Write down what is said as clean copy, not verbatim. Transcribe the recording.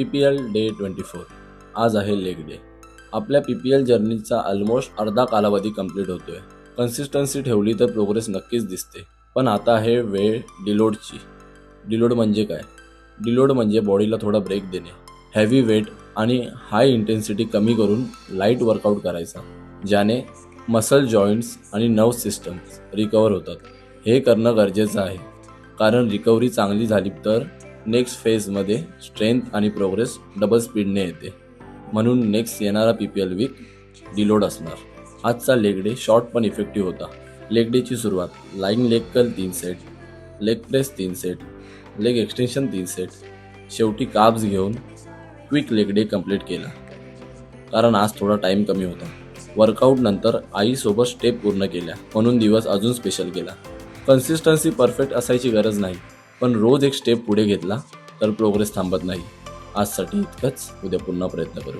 PPL day 24. आज आहे leg day. आपल्या PPL जर्नीचा ऑलमोस्ट अर्धा कालावधी कंप्लीट होतोय. कन्सिस्टन्सी ठेवली तर प्रोग्रेस नक्कीच दिसते. पण आता आहे वेळ डिलोडची. डिलोड म्हणजे काय? डिलोड म्हणजे बॉडीला थोडा ब्रेक देणे. हेवी वेट आणि हाय इंटेन्सिटी कमी करून लाईट वर्कआउट करायचा, ज्याने मसल जॉईंट्स आणि नर्व सिस्टम्स रिकवर होतात. हे करणं गरजेचं आहे, कारण रिकव्हरी चांगली झाली तर नेक्स्ट फेजमध्ये स्ट्रेंथ आणि प्रोग्रेस डबल स्पीडने येते. म्हणून नेक्स्ट येणारा PPL वीक डिलोड असणार. आजचा लेग डे शॉर्ट पण इफेक्टिव्ह होता. लेग डेची सुरुवात line leg curl 3 set, leg press 3 set, leg extension 3 set, शेवटी काब्स घेऊन क्विक लेग डे कंप्लीट केला, कारण आज थोडा टाईम कमी होता. वर्कआउट नंतर आईसोबत स्टेप पूर्ण केल्या, म्हणून दिवस अजून स्पेशल केला. कन्सिस्टन्सी परफेक्ट असायची गरज नाही, पण रोज एक स्टेप पुढे घेतला तर प्रोग्रेस थांबत नाही. आजसाठी इतकंच. उद्या पुन्हा प्रयत्न करू.